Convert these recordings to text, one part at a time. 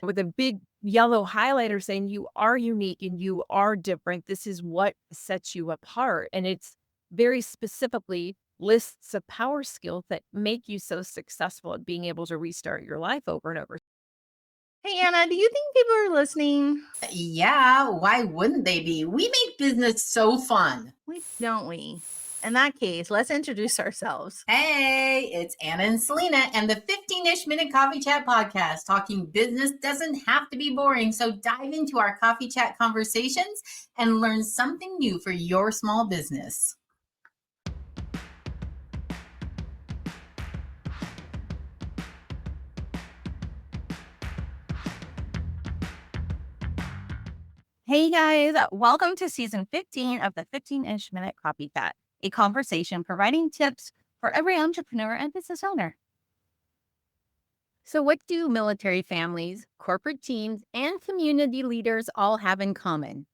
with a big yellow highlighter saying you are unique and you are different. This is what sets you apart. And it's very specifically lists of power skills that make you so successful at being able to restart your life over and over. Hey, Anna, do you think people are listening? Yeah, why wouldn't they be? We make business so fun. Don't we? In that case, let's introduce ourselves. Hey, it's Anna and Selena and the 15-ish minute coffee chat podcast. Talking business doesn't have to be boring, so dive into our coffee chat conversations and learn something new for your small business. Hey guys, welcome to season 15 of the 15-ish minute coffee chat, a conversation providing tips for every entrepreneur and business owner. So, what do military families, corporate teams, and community leaders all have in common?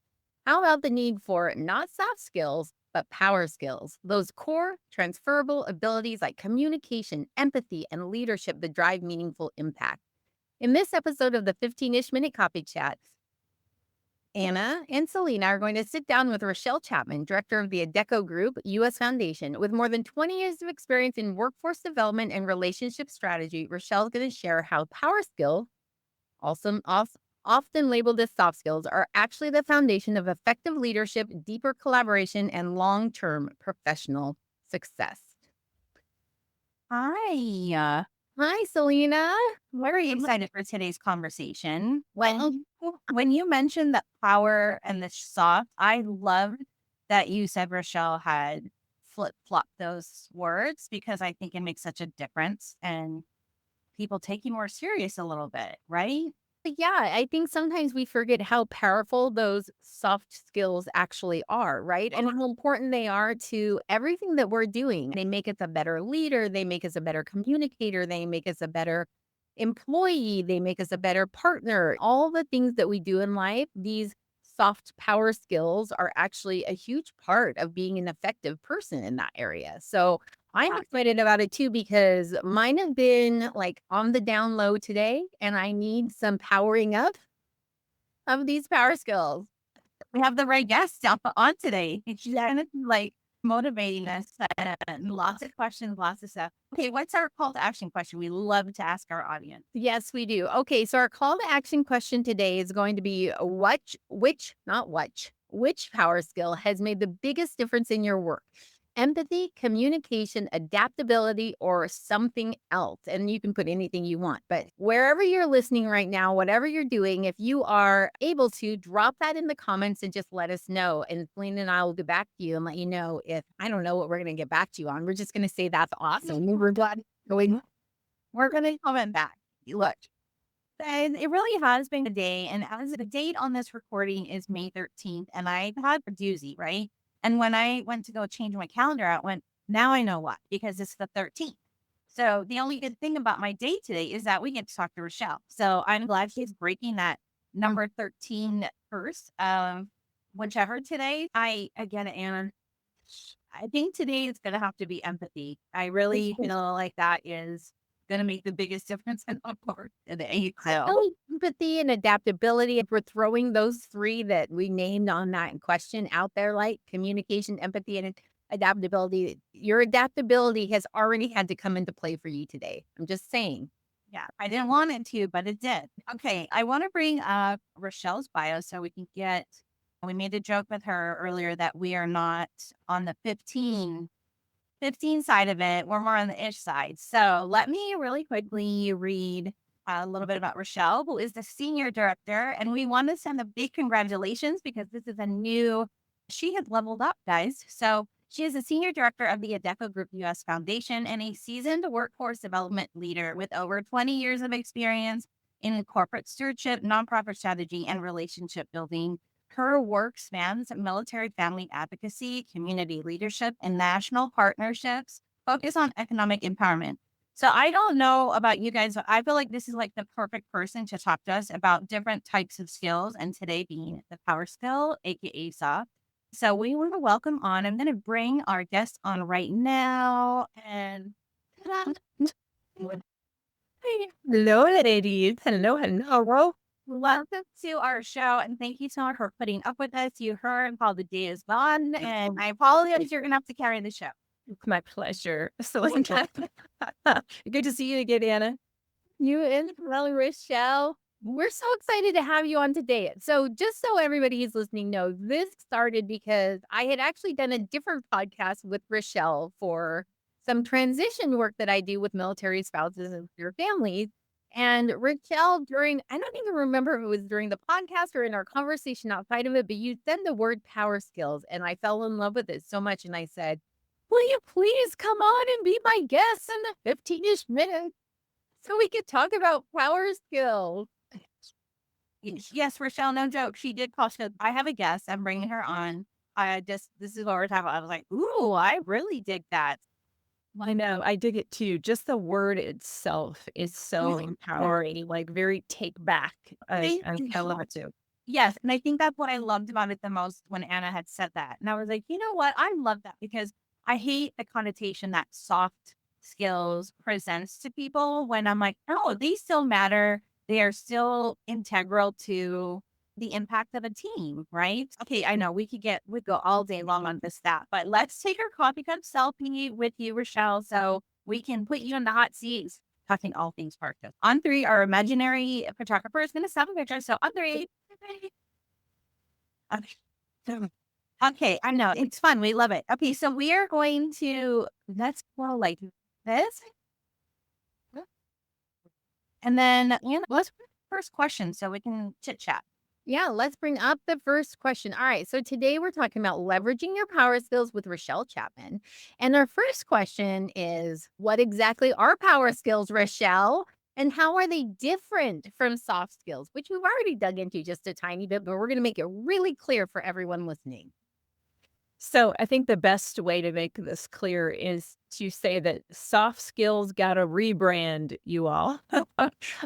How about the need for not soft skills, but power skills? Those core transferable abilities like communication, empathy, and leadership that drive meaningful impact. In this episode of the 15-ish minute coffee chat, Anna and Selena are going to sit down with Rachelle Chapman, director of the Adecco Group U.S. Foundation. With more than 20 years of experience in workforce development and relationship strategy, Rachelle is going to share how power skills, often labeled as soft skills, are actually the foundation of effective leadership, deeper collaboration, and long-term professional success. Hi, Hi, Selena. very excited for today's conversation. When you mentioned that power and the soft, I loved that you said Rochelle had flip-flopped those words because I think it makes such a difference and people take you more serious a little bit, right? Yeah, I think sometimes we forget how powerful those soft skills actually are, right? And how important they are to everything that we're doing. They make us a better leader, they make us a better communicator, they make us a better employee, they make us a better partner. All the things that we do in life, these soft power skills are actually a huge part of being an effective person in that area. So, I'm excited about it too because mine have been like on the down low today, and I need some powering up of these power skills. We have the right guest on today. She's kind of like motivating us and lots of questions, lots of stuff. Okay, what's our call to action question? We love to ask our audience. Yes, we do. Okay, so our call to action question today is going to be which power skill has made the biggest difference in your work? Empathy, communication, adaptability, or something else. And you can put anything you want. But wherever you're listening right now, whatever you're doing, if you are able to drop that in the comments and just let us know. And Selena and I will get back to you and let you know if I don't know what we're going to get back to you on. We're just going to say that's awesome. We're glad going. We're going to comment back. Look, and it really has been a day. And as the date on this recording is May 13th, and I had a doozy, right? And when I went to go change my calendar out, went, now I know what, because it's the 13th. So the only good thing about my day today is that we get to talk to Rochelle. So I'm glad she's breaking that number 13 first. Whichever today, again, Anna, I think today is going to have to be empathy. I really feel like that is going to make the biggest difference in our part today. So, Really, empathy and adaptability. If we're throwing those three that we named on that question out there, like communication, empathy, and adaptability, your adaptability has already had to come into play for you today. I'm just saying. yeah, I didn't want it to, but it did. Okay, I want to bring up Rochelle's bio so we can get. We made a joke with her earlier that we are not on the 15 side of it. We're more on the ish side. So let me really quickly read a little bit about Rochelle, who is the senior director. And we want to send a big congratulations because this is she has leveled up, guys. So she is a senior director of the Adecco Group US Foundation and a seasoned workforce development leader with over 20 years of experience in corporate stewardship, nonprofit strategy, and relationship building. Her work spans military family advocacy, community leadership, and national partnerships focused on economic empowerment. So I don't know about you guys, but I feel like this is like the perfect person to talk to us about different types of skills, and today being the power skill, aka soft. So we want to welcome on. I'm going to bring our guest on right now, and ta-da. Hello, ladies. Hello. Welcome to our show, and thank you so much for putting up with us. You heard how the day is gone, and I apologize. You're gonna have to carry the show. It's my pleasure. Selena. Good to see you again, Anna. You and well, Rachelle. We're so excited to have you on today. So, just so everybody who's listening knows, this started because I had actually done a different podcast with Rachelle for some transition work that I do with military spouses and their families. And Rachelle, I don't even remember if it was during the podcast or in our conversation outside of it, but you said the word power skills, and I fell in love with it so much. And I said, will you please come on and be my guest in the 15-ish minutes so we could talk about power skills? Yes, Rochelle, no joke. She did call. She goes, I have a guest. I'm bringing her on. This is what we're talking about. I was like, ooh, I really dig that. I know. I dig it too. Just the word itself is so empowering, like very take back. I love it too. Yes, and I think that's what I loved about it the most when Anna had said that. And I was like, you know what? I love that because I hate the connotation that soft skills presents to people when I'm like, no, they still matter. They are still integral to the impact of a team, right? Okay, I know we'd go all day long on this stuff, but let's take our coffee cup selfie with you, Rochelle, so we can put you in the hot seats talking all things Parkdale. On three, our imaginary photographer is going to snap a picture. So on three. Okay, I know. It's fun. We love it. Okay, so we are going to, let's go like this. And then let's first question so we can chit chat. Yeah, let's bring up the first question. All right, so today we're talking about leveraging your power skills with Rachelle Chapman. And our first question is, what exactly are power skills, Rachelle? And how are they different from soft skills, which we've already dug into just a tiny bit, but we're going to make it really clear for everyone listening. So I think the best way to make this clear is to say that soft skills got a rebrand, you all.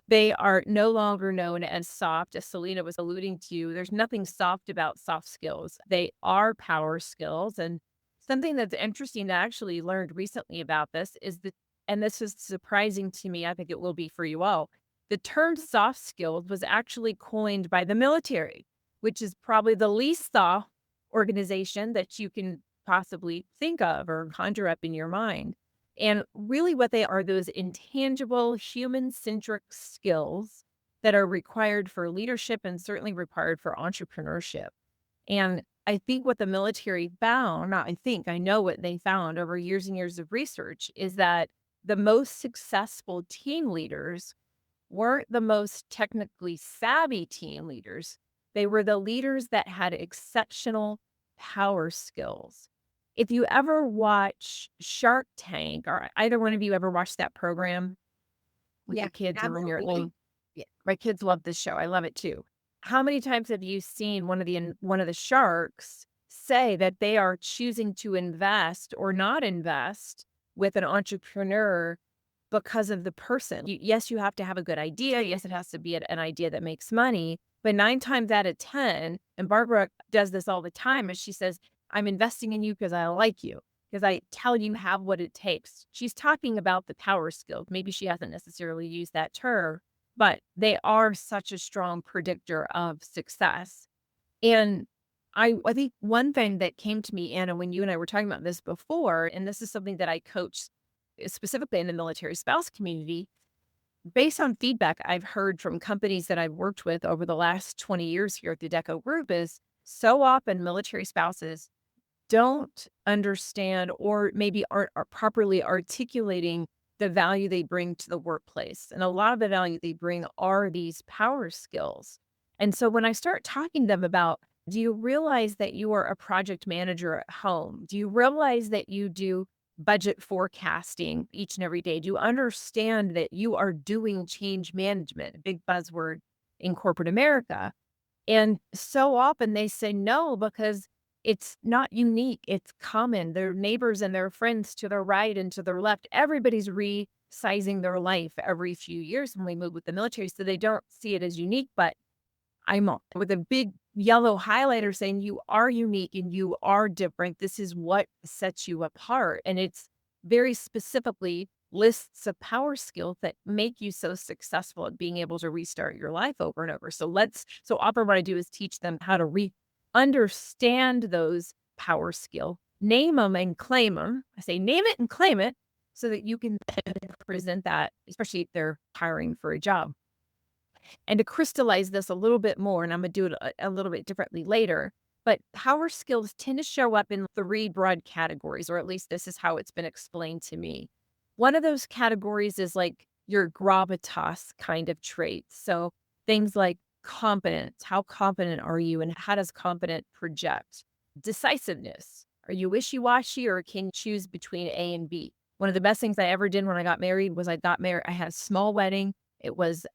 They are no longer known as soft, as Selena was alluding to. There's nothing soft about soft skills. They are power skills. And something that's interesting to actually learned recently about this is that, and this is surprising to me, I think it will be for you all. The term soft skills was actually coined by the military, which is probably the least soft organization that you can possibly think of or conjure up in your mind. And really, what they are, those intangible human centric skills that are required for leadership and certainly required for entrepreneurship. And I think what the military found, not I think, I know what they found over years and years of research is that the most successful team leaders weren't the most technically savvy team leaders. They were the leaders that had exceptional power skills. If you ever watch Shark Tank, or either one of you ever watched that program with your kids or when you're old, yeah, my kids love this show. I love it too. How many times have you seen one of the sharks say that they are choosing to invest or not invest with an entrepreneur because of the person? Yes, you have to have a good idea. Yes, it has to be an idea that makes money. But 9 times out of 10, and Barbara does this all the time, is she says, I'm investing in you because I like you, because I tell you have what it takes. She's talking about the power skills. Maybe she hasn't necessarily used that term, but they are such a strong predictor of success. And I think one thing that came to me, Anna, when you and I were talking about this before, and this is something that I coach specifically in the military spouse community, based on feedback I've heard from companies that I've worked with over the last 20 years here at the Adecco Group is so often military spouses don't understand or maybe aren't are properly articulating the value they bring to the workplace. And a lot of the value they bring are these power skills. And so when I start talking to them about, do you realize that you are a project manager at home? Do you realize that you do budget forecasting each and every day? Do you understand that you are doing change management, a big buzzword in corporate America? And so often they say no because it's not unique. It's common. Their neighbors and their friends to their right and to their left, everybody's resizing their life every few years when we move with the military. So they don't see it as unique, but I'm with a big yellow highlighter saying you are unique and you are different. This is what sets you apart. And it's very specifically lists of power skills that make you so successful at being able to restart your life over and over. So often what I do is teach them how to understand those power skill, name them and claim them. I say name it and claim it so that you can present that, especially if they're hiring for a job. And to crystallize this a little bit more, and I'm going to do it a little bit differently later, but power skills tend to show up in three broad categories, or at least this is how it's been explained to me. One of those categories is like your gravitas kind of traits. So things like competence. How competent are you, and how does competent project? Decisiveness. Are you wishy washy, or can you choose between A and B? One of the best things I ever did when I got married was I had a small wedding. It was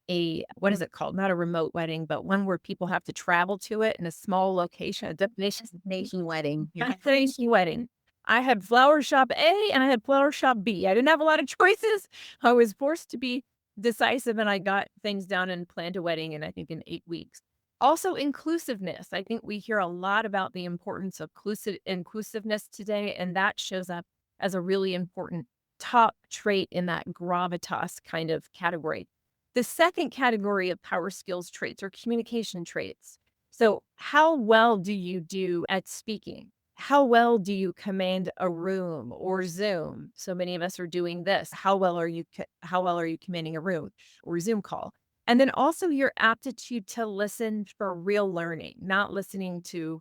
what is it called? Not a remote wedding, but one where people have to travel to it in a small location, a Nation wedding. destination wedding. I had flower shop A and I had flower shop B. I didn't have a lot of choices. I was forced to be decisive, and I got things done and planned a wedding in 8 weeks. Also, inclusiveness. I think we hear a lot about the importance of inclusiveness today, and that shows up as a really important top trait in that gravitas kind of category. The second category of power skills traits are communication traits. So, how well do you do at speaking? How well do you command a room or Zoom? So many of us are doing this. How well are you commanding a room or Zoom call? And then also your aptitude to listen for real learning, not listening to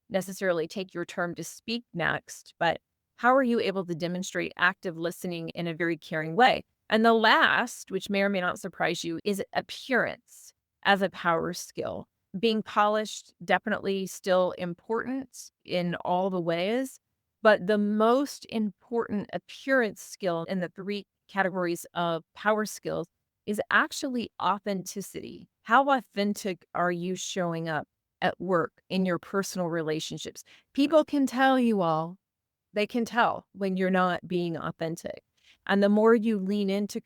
necessarily take your turn to speak next, but how are you able to demonstrate active listening in a very caring way? And the last, which may or may not surprise you, is appearance as a power skill. Being polished, definitely still important in all the ways, but the most important appearance skill in the three categories of power skills is actually authenticity. How authentic are you showing up at work, in your personal relationships? People can tell you all, they can tell when you're not being authentic. And the more you lean into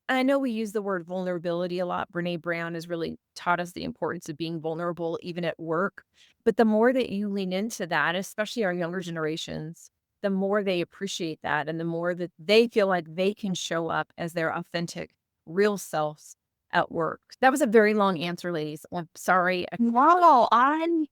I know we use the word vulnerability a lot. Brene Brown has really taught us the importance of being vulnerable, even at work. But the more that you lean into that, especially our younger generations, the more they appreciate that, and the more that they feel like they can show up as their authentic, real selves at work. That was a very long answer, ladies. I'm sorry. Wow, I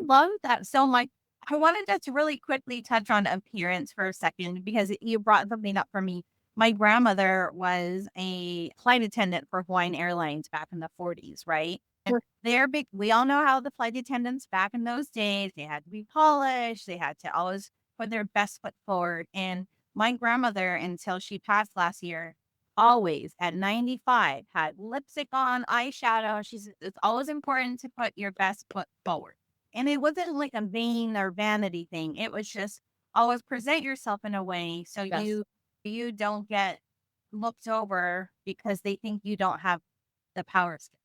love that so much. I wanted to really quickly touch on appearance for a second because you brought something up for me. My grandmother was a flight attendant for Hawaiian Airlines back in the 40s, right? Sure. They're big. We all know how the flight attendants back in those days, they had to be polished. They had to always put their best foot forward. And my grandmother, until she passed last year, always at 95 had lipstick on, eyeshadow. It's always important to put your best foot forward. And it wasn't like a vain or vanity thing. It was just always present yourself in a way so Yes. you don't get looked over because they think you don't have the power skill.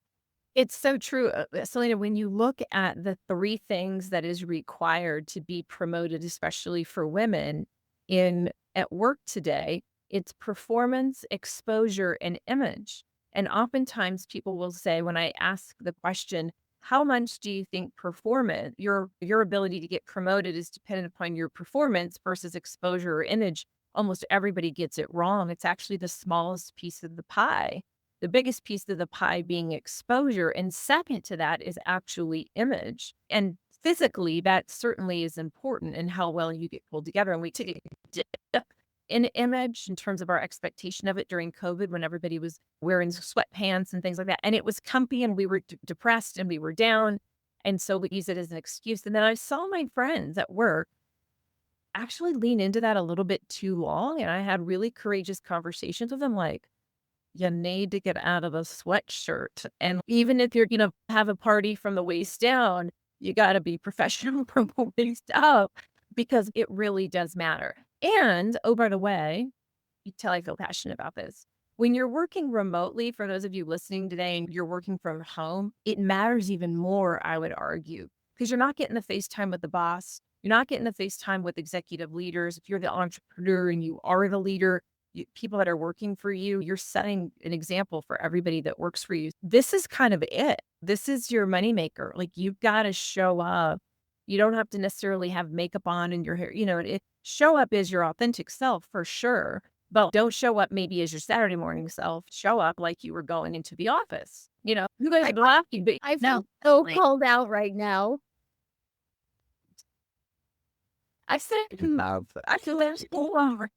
It's so true. Selena, when you look at the three things that is required to be promoted, especially for women at work today, it's performance, exposure, and image. And oftentimes people will say, when I ask the question, how much do you think performance, your ability to get promoted is dependent upon your performance versus exposure or image? Almost everybody gets it wrong. It's actually the smallest piece of the pie. The biggest piece of the pie being exposure. And second to that is actually image. And physically, that certainly is important in how well you get pulled together. And we took a dip in image in terms of our expectation of it during COVID when everybody was wearing sweatpants and things like that. And it was comfy, and we were depressed and we were down. And so we use it as an excuse. And then I saw my friends at work actually lean into that a little bit too long. And I had really courageous conversations with them like, you need to get out of a sweatshirt. And even if you're going to have a party from the waist down, you got to be professional from the waist up because it really does matter. And oh, by the way, you tell I feel passionate about this. When you're working remotely, for those of you listening today and you're working from home, it matters even more, I would argue, because you're not getting the FaceTime with the boss. You're not getting the FaceTime with executive leaders. If you're the entrepreneur and you are the leader, people that are working for you, you're setting an example for everybody that works for you. This is kind of it. This is your moneymaker. Like, you've got to show up. You don't have to necessarily have makeup on and your hair, show up as your authentic self for sure. But don't show up maybe as your Saturday morning self. Show up like you were going into the office. You guys are laughing, but I No, feel so like, called out right now. I said, love. I feel there's over.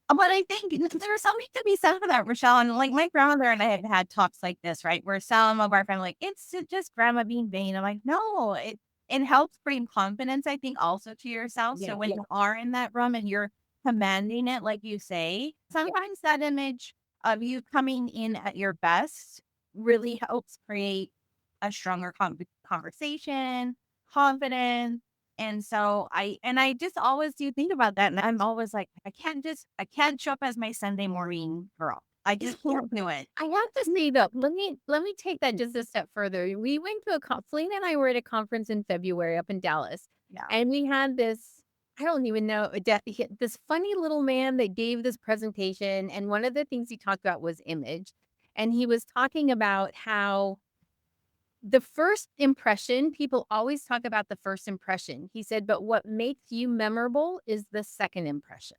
but I think there's something to be said for that, Rochelle. And like my grandmother and I have had talks like this, right? Where some of our family, like, it's just grandma being vain. I'm like, no, it helps bring confidence, I think, also to yourself. So Yeah. when you are in that room and you're commanding it, like you say, sometimes that image of you coming in at your best really helps create a stronger conversation, confidence. And so I just always do think about that. And I'm always like, I can't show up as my Sunday morning girl. I just can't do it. I have to say though, let me take that just a step further. We went to Selena and I were at a conference in February up in Dallas, Yeah. and we had this. I don't even know this funny little man that gave this presentation, and one of the things he talked about was image, and he was talking about how the first impression, people always talk about the first impression. He said, but what makes you memorable is the second impression.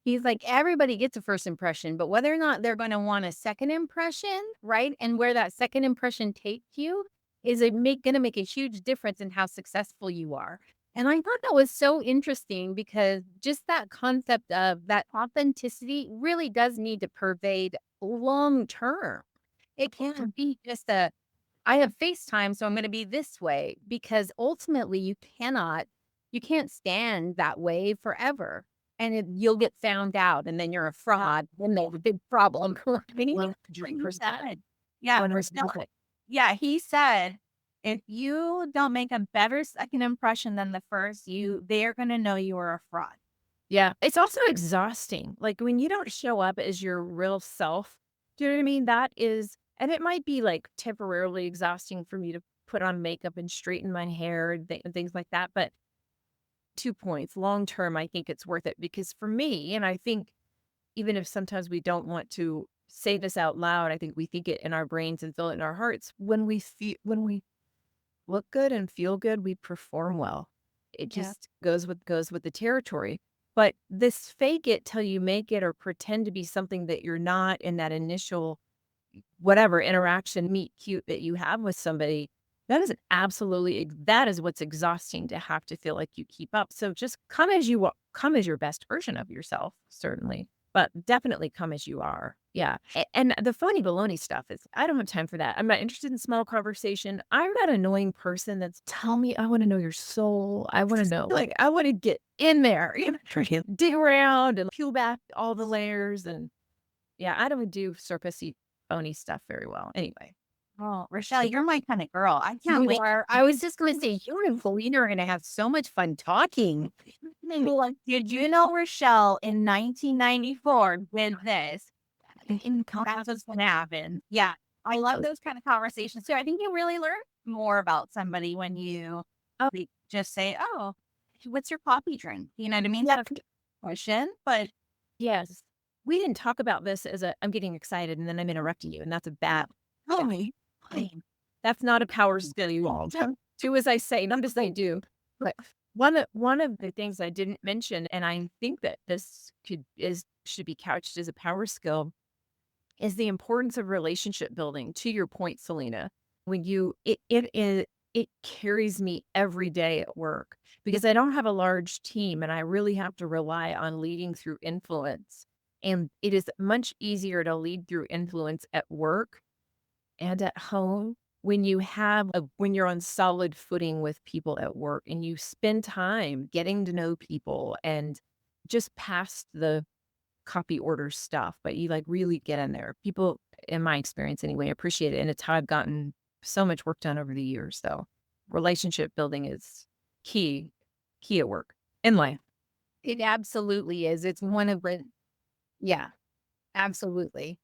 He's like, everybody gets a first impression, but whether or not they're going to want a second impression, right? And where that second impression takes you is going to make a huge difference in how successful you are. And I thought that was so interesting because just that concept of that authenticity really does need to pervade long term. It can't be just I have FaceTime, so I'm gonna be this way, because ultimately you can't stand that way forever. And you'll get found out, and then you're a fraud, and there's a big problem. Well, 100%. Yeah. 100%. No, yeah. He said, if you don't make a better second impression than the first, they're going to know you are a fraud. Yeah, it's also exhausting. Like when you don't show up as your real self, do you know what I mean? That is, and it might be like temporarily exhausting for me to put on makeup and straighten my hair and things like that. But 2 points, long term, I think it's worth it because for me, and I think even if sometimes we don't want to say this out loud, I think we think it in our brains and feel it in our hearts. When we look good and feel good, we perform well. It Yeah. just goes with the territory. But this fake it till you make it or pretend to be something that you're not in that initial whatever interaction, meet cute that you have with somebody, that is what's exhausting to have to feel like you keep up. So just come as your best version of yourself, certainly, but definitely come as you are. Yeah. And the funny baloney stuff is I don't have time for that. I'm not interested in small conversation. I'm that annoying person that's tell me I want to know your soul. I want to know, like, I want to get in there, dig around and peel back all the layers. And yeah, I don't do surfacey phony stuff very well. Anyway. Oh, Rochelle, you're my kind of girl. I can't You wait. are. I was just gonna say, you and Selena are gonna have so much fun talking. Like, did you know Rochelle in 1994 did this? And that's what's going to happen. Yeah. I love those kind of conversations too. I think you really learn more about somebody when you like, just say, oh, what's your coffee drink? You know what I mean? Yeah. That's a question, but Yes. We didn't talk about this I'm getting excited and then I'm interrupting you, and that's a bad. holy, That's not a power skill you all. Do as I say, not as I do. But one of the things I didn't mention, and I think that this should be couched as a power skill, is the importance of relationship building. To your point, Selena, when it carries me every day at work because I don't have a large team and I really have to rely on leading through influence. And it is much easier to lead through influence at work and at home when you're on solid footing with people at work and you spend time getting to know people and just past the copy order stuff, but you like really get in there. People, in my experience anyway, appreciate it. And it's how I've gotten so much work done over the years. So relationship building is key at work in life. It absolutely is. It's one of the, yeah, absolutely.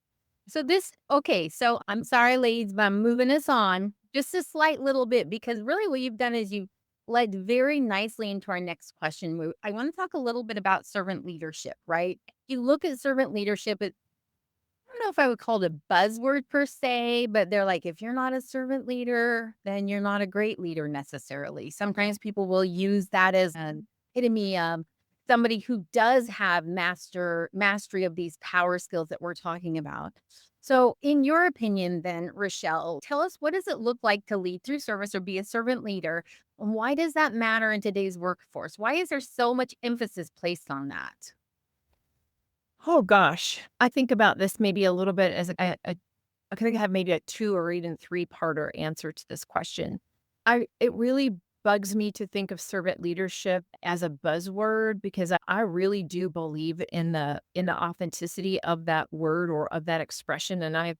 So I'm sorry, ladies, but I'm moving us on just a slight little bit because really what you've done is you've led very nicely into our next question. I want to talk a little bit about servant leadership, right? You look at servant leadership, don't know if I would call it a buzzword per se, but they're like, if you're not a servant leader, then you're not a great leader necessarily. Sometimes people will use that as an epitome of somebody who does have mastery of these power skills that we're talking about. So, in your opinion, then, Rochelle, tell us, what does it look like to lead through service or be a servant leader? And why does that matter in today's workforce? Why is there so much emphasis placed on that? Oh gosh, I think about this maybe a little bit as I think I have maybe a 2 or even 3-parter answer to this question. It really bugs me to think of servant leadership as a buzzword because I really do believe in the authenticity of that word or of that expression, and I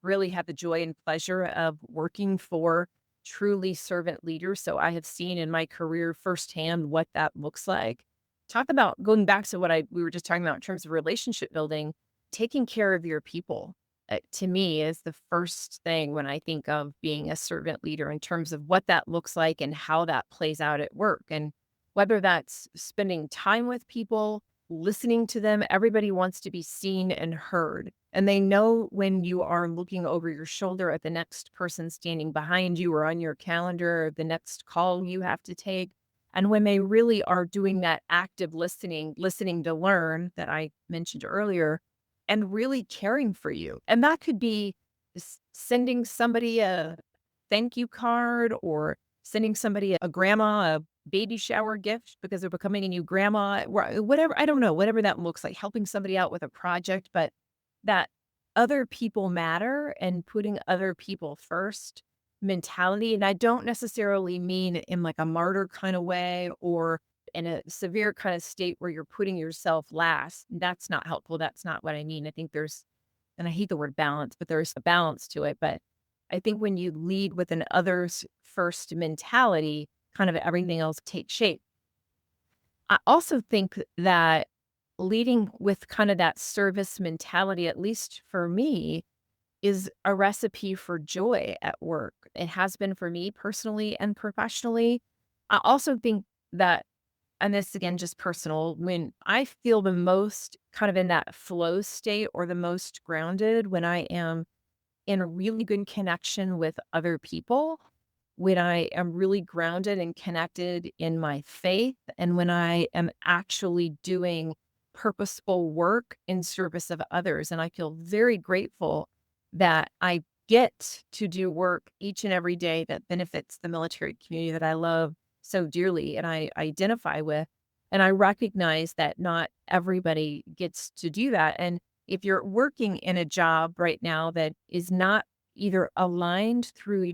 really had the joy and pleasure of working for truly servant leaders, so I have seen in my career firsthand what that looks like. Talk about going back to what I we were just talking about in terms of relationship building, taking care of your people to me is the first thing when I think of being a servant leader in terms of what that looks like and how that plays out at work. And whether that's spending time with people, listening to them, everybody wants to be seen and heard. And they know when you are looking over your shoulder at the next person standing behind you or on your calendar, or the next call you have to take. And when they really are doing that active listening, listening to learn that I mentioned earlier, and really caring for you. And that could be sending somebody a thank you card or sending somebody a grandma a baby shower gift because they're becoming a new grandma, whatever. I don't know, whatever that looks like, helping somebody out with a project, but that other people matter and putting other people first mentality. And I don't necessarily mean in like a martyr kind of way or in a severe kind of state where you're putting yourself last. That's not helpful. That's not what I mean. I think there's, and I hate the word balance, but there's a balance to it. But I think when you lead with an others first mentality, kind of everything else takes shape. I also think that leading with kind of that service mentality, at least for me, is a recipe for joy at work. It has been for me personally and professionally. I also think that, and this again, just personal, when I feel the most kind of in that flow state or the most grounded when I am in a really good connection with other people, when I am really grounded and connected in my faith, and when I am actually doing purposeful work in service of others. And I feel very grateful that I get to do work each and every day that benefits the military community that I love so dearly and I identify with. And I recognize that not everybody gets to do that. And if you're working in a job right now that is not either aligned through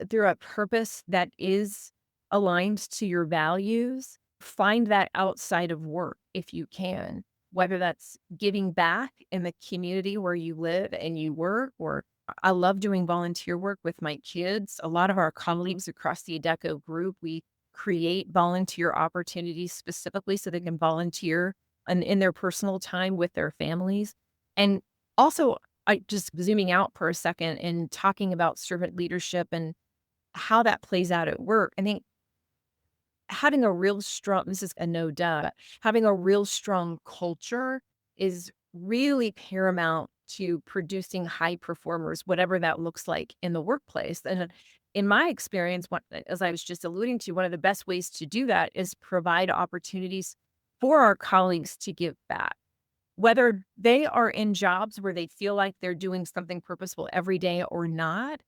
a purpose that is aligned to your values, find that outside of work if you can, whether that's giving back in the community where you live and you work, or I love doing volunteer work with my kids. A lot of our colleagues across the Adecco group, we create volunteer opportunities specifically so they can volunteer in their personal time with their families. And also, I just zooming out for a second and talking about servant leadership and how that plays out at work. I think having a real strong, this is a no duh, having a real strong culture is really paramount to producing high performers, whatever that looks like in the workplace. And in my experience, as I was just alluding to, one of the best ways to do that is provide opportunities for our colleagues to give back. Whether they are in jobs where they feel like they're doing something purposeful every day or not,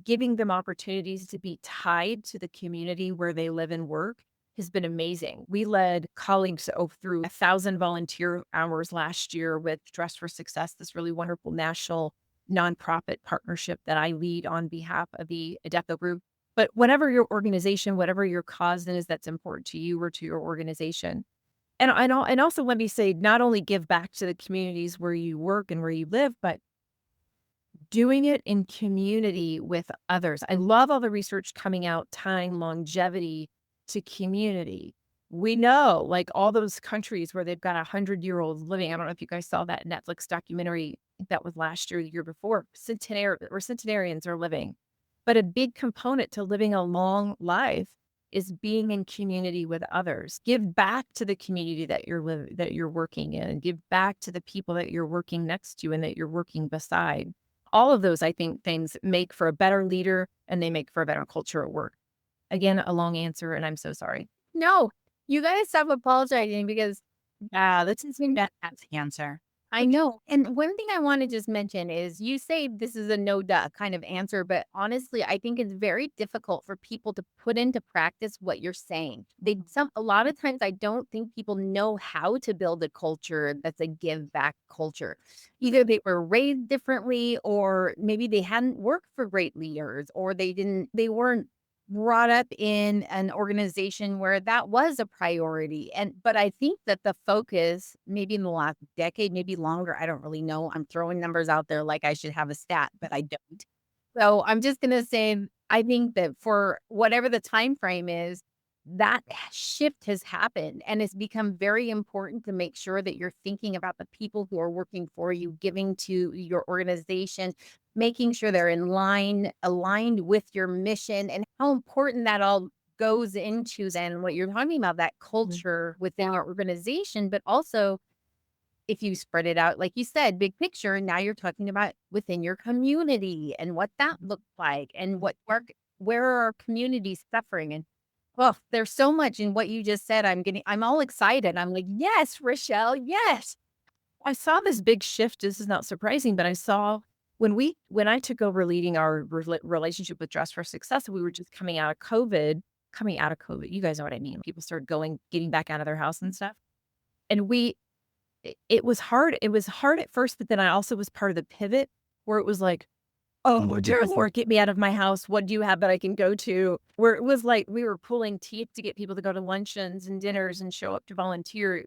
giving them opportunities to be tied to the community where they live and work has been amazing. We led colleagues through 1,000 volunteer hours last year with Dress for Success, this really wonderful national nonprofit partnership that I lead on behalf of the Adecco group. But whatever your organization, whatever your cause is that's important to you or to your organization. And also let me say, not only give back to the communities where you work and where you live, but doing it in community with others. I love all the research coming out tying longevity to community. We know, like all those countries where they've got 100-year-olds living. I don't know if you guys saw that Netflix documentary. I think that was last year, the year before. Centenarians are living. But a big component to living a long life is being in community with others. Give back to the community that that you're working in. Give back to the people that you're working next to and that you're working beside. All of those, I think, things make for a better leader and they make for a better culture at work. Again, a long answer, and I'm so sorry. No, you guys stop apologizing because this is that answer. I know. And one thing I want to just mention is you say this is a no duh kind of answer, but honestly, I think it's very difficult for people to put into practice what you're saying. A lot of times I don't think people know how to build a culture that's a give back culture. Either they were raised differently or maybe they hadn't worked for great leaders or they weren't brought up in an organization where that was a priority. But I think that the focus, maybe in the last decade, maybe longer, I don't really know. I'm throwing numbers out there like I should have a stat, but I don't. So I'm just gonna say I think that for whatever the time frame is, that shift has happened and it's become very important to make sure that you're thinking about the people who are working for you, giving to your organization, making sure they're aligned with your mission and how important that all goes into then what you're talking about, that culture within our organization, but also if you spread it out, like you said, big picture, now you're talking about within your community and what that looks like and what work, where are our communities suffering? And well, there's so much in what you just said. I'm all excited. I'm like, yes, Rachelle, yes. I saw this big shift. This is not surprising, but I saw when I took over leading our relationship with Dress for Success, we were just coming out of COVID. You guys know what I mean. People started getting back out of their house and stuff. And it was hard. It was hard at first, but then I also was part of the pivot where it was like, oh, dear Lord, get me out of my house. What do you have that I can go to? Where it was like we were pulling teeth to get people to go to luncheons and dinners and show up to volunteer.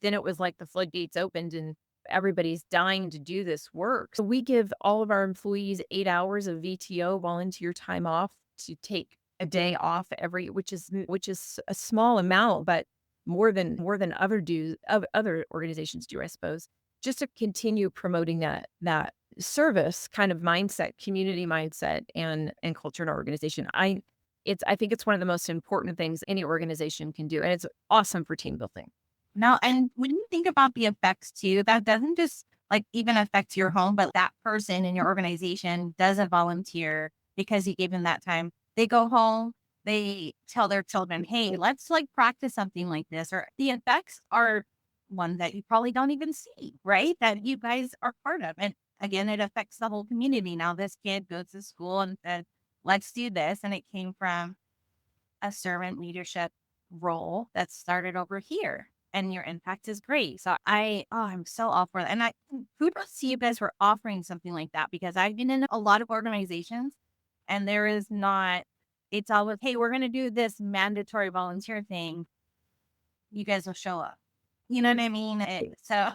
Then it was like the floodgates opened and everybody's dying to do this work. So we give all of our employees 8 hours of VTO volunteer time off to take a day off which is a small amount, but more than other organizations do, I suppose, just to continue promoting that service kind of mindset, community mindset, and culture in our organization. I think it's one of the most important things any organization can do, and it's awesome for team building. No, and when you think about the effects too, that doesn't just like even affect your home, but that person in your organization doesn't volunteer because you gave them that time. They go home, they tell their children, hey, let's like practice something like this. Or the effects are one that you probably don't even see, right? That you guys are part of. And again, it affects the whole community. Now this kid goes to school and said, let's do this. And it came from a servant leadership role that started over here. And your impact is great. So I'm so all for that. And kudos to you guys for offering something like that because I've been in a lot of organizations and there is not, it's always, hey, we're going to do this mandatory volunteer thing. You guys will show up. You know what I mean? So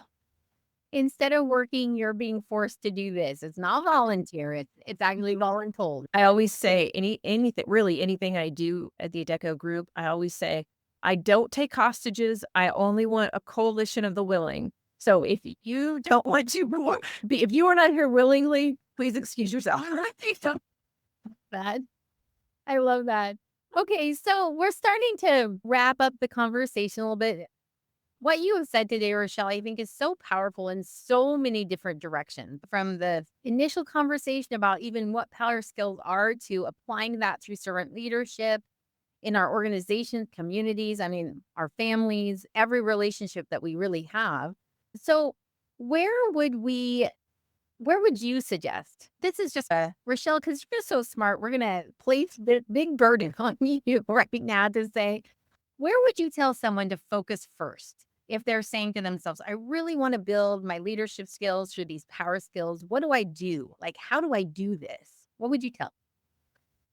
Instead of working, you're being forced to do this. It's not volunteer. It's actually voluntold. I always say anything I do at the Adecco group, I always say, I don't take hostages. I only want a coalition of the willing. So if you don't want to if you are not here willingly, please excuse yourself. I think so. That I love that. Okay, so we're starting to wrap up the conversation a little bit. What you have said today, Rachelle, I think is so powerful in so many different directions. From the initial conversation about even what power skills are to applying that through servant leadership in our organizations, communities, I mean, our families, every relationship that we really have. So where would you suggest? This is just a Rachelle, because you're so smart. We're gonna place the big burden on you right now to say, where would you tell someone to focus first if they're saying to themselves, I really want to build my leadership skills through these power skills? What do I do? Like, how do I do this? What would you tell?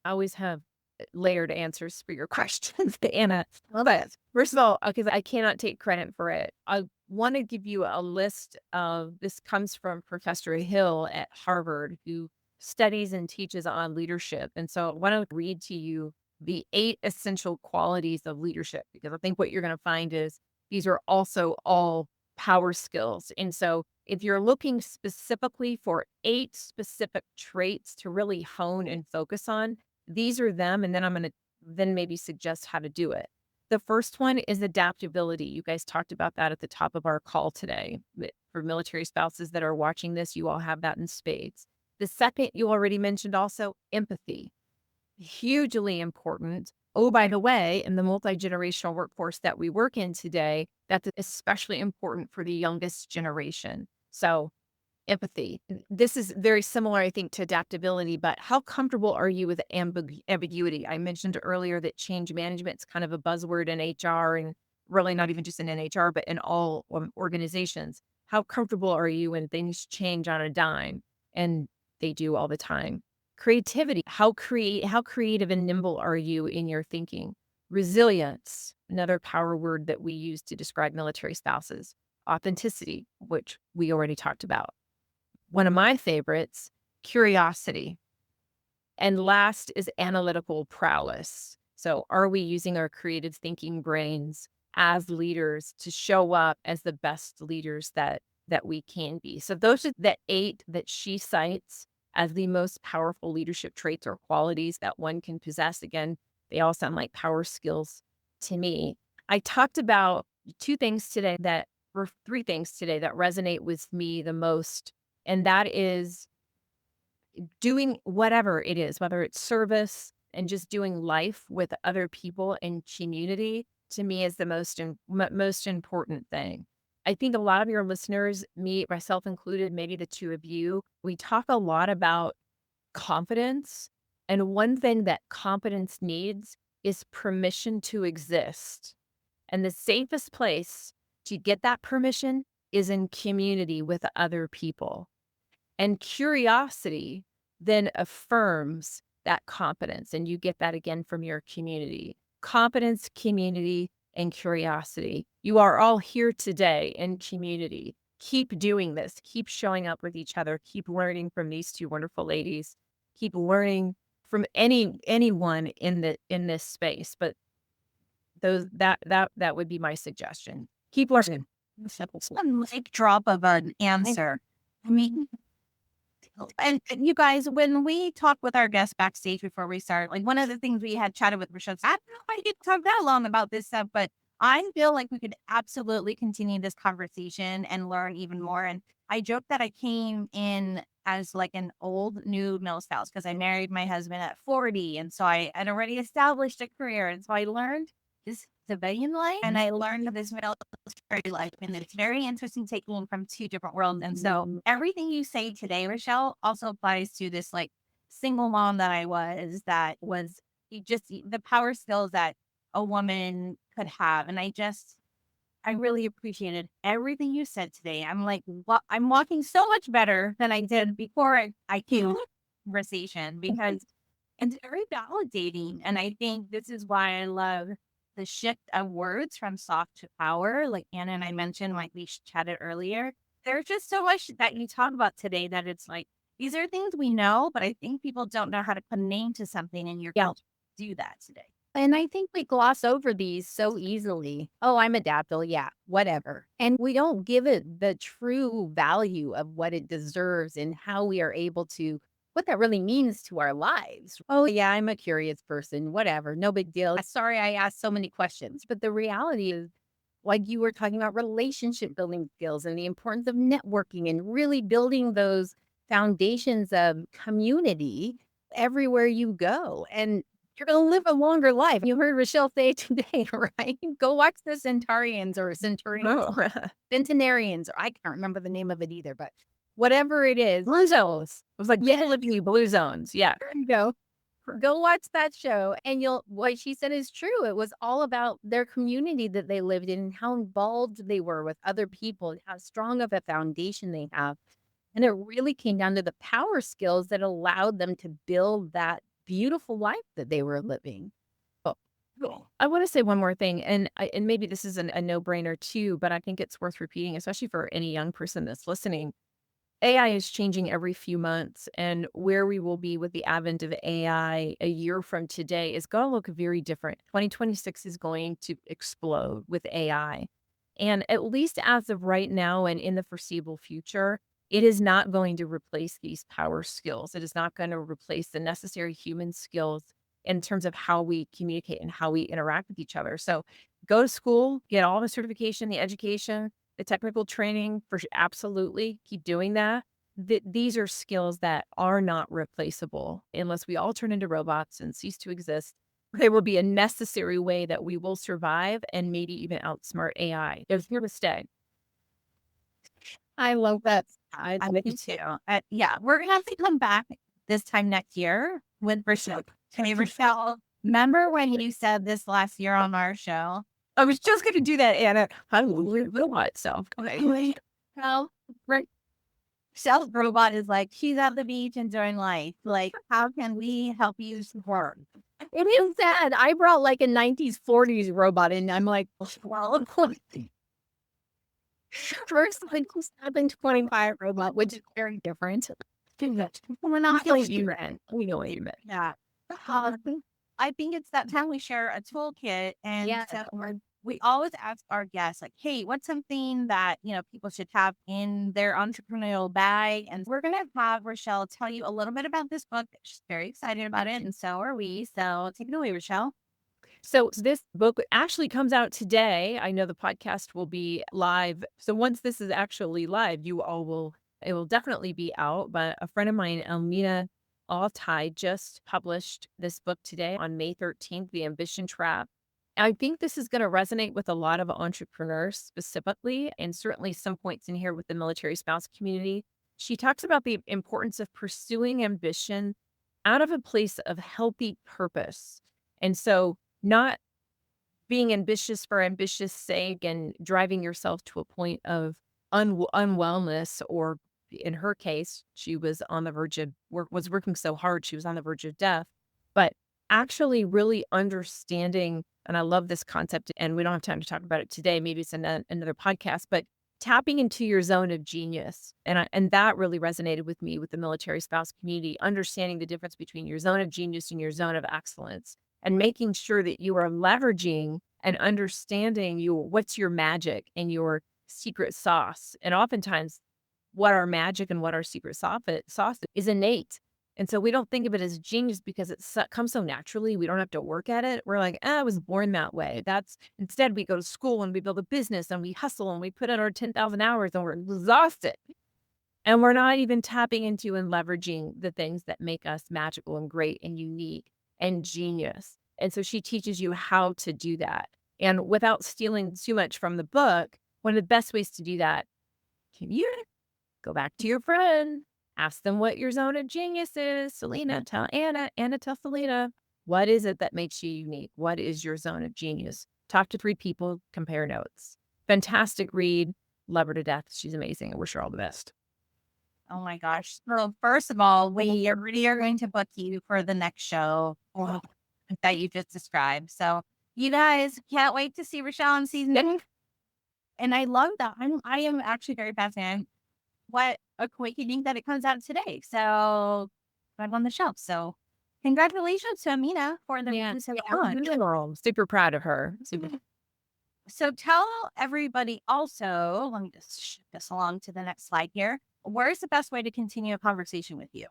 I always have layered answers for your questions, Anna. But first of all, because I cannot take credit for it, I want to give you a list of this comes from Professor Hill at Harvard, who studies and teaches on leadership. And so I want to read to you the 8 essential qualities of leadership, because I think what you're going to find is these are also all power skills. And so if you're looking specifically for 8 specific traits to really hone and focus on, these are them. And then I'm going to then maybe suggest how to do it. The first one is adaptability. You guys talked about that at the top of our call today. For military spouses that are watching this, you all have that in spades. The second, you already mentioned also empathy, hugely important. Oh, by the way, in the multi-generational workforce that we work in today, that's especially important for the youngest generation. So empathy. This is very similar, I think, to adaptability, but how comfortable are you with ambiguity? I mentioned earlier that change management is kind of a buzzword in HR, and really not even just in HR, but in all organizations. How comfortable are you when things change on a dime? And they do all the time. Creativity. How creative and nimble are you in your thinking? Resilience, another power word that we use to describe military spouses. Authenticity, which we already talked about. One of my favorites, curiosity. And last is analytical prowess. So, are we using our creative thinking brains as leaders to show up as the best leaders that we can be? So, those are the 8 that she cites as the most powerful leadership traits or qualities that one can possess. Again, they all sound like power skills to me. I talked about 2 things today that or 3 things today that resonate with me the most, and that is doing whatever it is, whether it's service and just doing life with other people and community, to me is the most important thing. I think a lot of your listeners, me, myself included, maybe the 2 of you, we talk a lot about confidence. And one thing that confidence needs is permission to exist. And the safest place to get that permission is in community with other people. And curiosity then affirms that confidence. And you get that again from your community. Confidence, community, and curiosity. You are all here today in community. Keep doing this. Keep showing up with each other. Keep learning from these 2 wonderful ladies. Keep learning from anyone in this space. But that would be my suggestion. Keep learning. A mic drop of an answer. I mean, and you guys, when we talk with our guests backstage before we start, like one of the things we had chatted with Rachelle, I don't know if I did talk that long about this stuff, but I feel like we could absolutely continue this conversation and learn even more. And I joke that I came in as like an old new mill spouse because I married my husband at 40. And so I had already established a career. And so I learned this civilian life and I learned this military life. And it's very interesting taking from 2 different worlds. And so everything you say today, Rachelle, also applies to this like single mom that was just the power skills that a woman could have. And I really appreciated everything you said today. I'm like, I'm walking so much better than I did before I came to conversation because it's very validating. And I think this is why I love the shift of words from soft to power. Like Anna and I mentioned, like we chatted earlier, there's just so much that you talk about today that it's like, these are things we know, but I think people don't know how to put a name to something and you're able to do that today. And I think we gloss over these so easily. Oh, I'm adaptable. Yeah, whatever. And we don't give it the true value of what it deserves and how we are able to, what that really means to our lives. Oh, yeah, I'm a curious person. Whatever. No big deal. Sorry, I asked so many questions. But the reality is, like you were talking about relationship building skills and the importance of networking and really building those foundations of community everywhere you go. And you're going to live a longer life. You heard Rachelle say today, right? Go watch the Centurions or Centenarians, or I can't remember the name of it either, but whatever it is. Blue Zones. It was like, Blue Zones. Yeah. There you go. Go watch that show. And what she said is true. It was all about their community that they lived in and how involved they were with other people and how strong of a foundation they have. And it really came down to the power skills that allowed them to build that beautiful life that they were living. Oh, I want to say one more thing, and maybe this is a no-brainer too, but I think it's worth repeating, especially for any young person that's listening. AI is changing every few months, and where we will be with the advent of AI a year from today is going to look very different. 2026 is going to explode with AI. And at least as of right now and in the foreseeable future, it is not going to replace these power skills. It is not going to replace the necessary human skills in terms of how we communicate and how we interact with each other. So go to school, get all the certification, the education, the technical training for absolutely keep doing that. These are skills that are not replaceable unless we all turn into robots and cease to exist. They will be a necessary way that we will survive and maybe even outsmart AI. They're here to stay. I love that. I me too. Yeah, we're gonna have to come back this time next year with Rachelle. Hey, Rachelle, remember when you said this last year on our show? I was just going to do that, Anna. I will what so. Okay. Well, Rachelle's robot is like, she's at the beach enjoying life. Like, how can we help you support? It is sad. I brought like a 90s, 40s robot in. I'm like, well, first like 725 robot, which is very different. We're not feeling you meant. We know what you meant. Yeah. I think it's that time we share a toolkit, and Yeah. so we always ask our guests, like, hey, what's something that, people should have in their entrepreneurial bag? And we're going to have Rachelle tell you a little bit about this book. She's very excited about it, and so are we. So take it away, Rachelle. So this book actually comes out today. I know the podcast will be live. So once this is actually live, it will definitely be out. But a friend of mine, Almina Altai, just published this book today on May 13th, The Ambition Trap. I think this is going to resonate with a lot of entrepreneurs specifically, and certainly some points in here with the military spouse community. She talks about the importance of pursuing ambition out of a place of healthy purpose. And so not being ambitious for ambitious sake and driving yourself to a point of unwellness, or in her case, she was on the verge of was working so hard, she was on the verge of death, but actually really understanding, and I love this concept, and we don't have time to talk about it today. Maybe it's another podcast, but tapping into your zone of genius. And that really resonated with me with the military spouse community, understanding the difference between your zone of genius and your zone of excellence, and making sure that you are leveraging and understanding what's your magic and your secret sauce. And oftentimes what our magic and what our secret sauce is innate. And so we don't think of it as genius because it comes so naturally. We don't have to work at it. We're like, I was born that way. Instead we go to school and we build a business and we hustle and we put in our 10,000 hours and we're exhausted. And we're not even tapping into and leveraging the things that make us magical and great and unique and genius. And so she teaches you how to do that. And without stealing too much from the book, one of the best ways to do that, you go back to your friend, ask them what your zone of genius is. Selena, tell Anna, Anna, tell Selena, what is it that makes you unique? What is your zone of genius? Talk to 3 people, compare notes. Fantastic read. Love her to death. She's amazing. I wish her all the best. Oh my gosh. So first of all, we really are going to book you for the next show that you just described. So you guys can't wait to see Rachelle in season. And I love that. I am actually very fascinated. What a coincidence that it comes out today. So I'm on the shelf. So congratulations to Amina for the I'm super proud of her. So tell everybody also, let me just shift this along to the next slide here. Where's the best way to continue a conversation with you?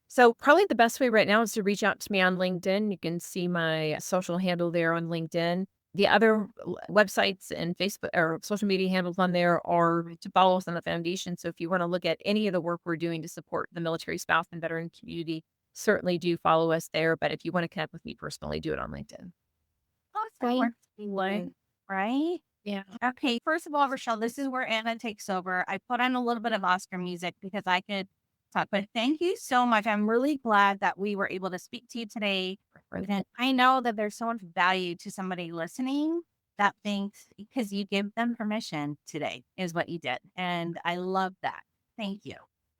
So probably the best way right now is to reach out to me on LinkedIn. You can see my social handle there on LinkedIn. The other websites and Facebook or social media handles on there are to follow us on the foundation. So if you want to look at any of the work we're doing to support the military spouse and veteran community, certainly do follow us there. But if you want to connect with me personally, do it on LinkedIn. Right? Yeah. Okay. First of all, Rachelle, this is where Anna takes over. I put on a little bit of Oscar music because I could talk, but thank you so much. I'm really glad that we were able to speak to you today. And I know that there's so much value to somebody listening that thinks because you give them permission today is what you did. And I love that. Thank you.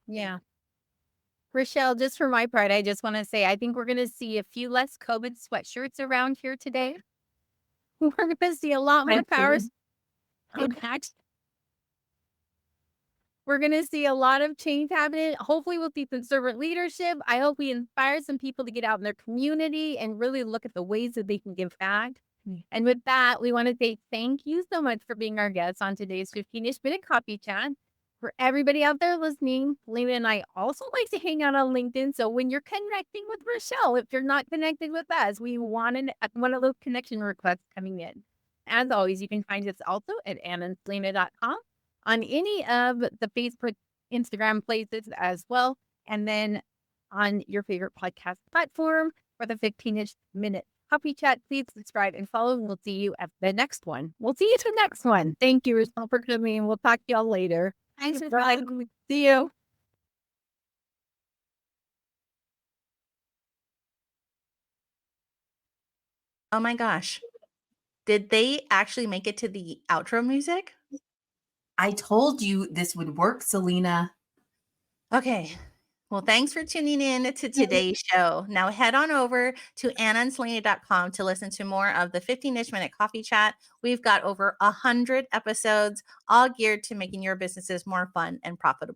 Yeah. Rachelle, just for my part, I just want to say, I think we're going to see a few less COVID sweatshirts around here today. We're going to see a lot more powers. We're going to see a lot of change happening. Hopefully we'll see some servant leadership. I hope we inspire some people to get out in their community and really look at the ways that they can give back. And with that, we want to say thank you so much for being our guest on today's 15-ish minute coffee chat. For everybody out there listening, Selena and I also like to hang out on LinkedIn. So when you're connecting with Rochelle, if you're not connected with us, we wanted one of those connection requests coming in. As always, you can find us also at annandselena.com on any of the Facebook, Instagram places as well. And then on your favorite podcast platform for the 15-ish minute coffee chat. Please subscribe and follow. And we'll see you at the next one. We'll see you at the next one. Thank you, Rochelle, for coming. We'll talk to y'all later. Thanks, Bye. See you. Oh my gosh. Did they actually make it to the outro music? I told you this would work, Selena. Okay. Well, thanks for tuning in to today's show. Now head on over to annandselena.com to listen to more of the 15-ish minute coffee chat. We've got over 100 episodes, all geared to making your businesses more fun and profitable.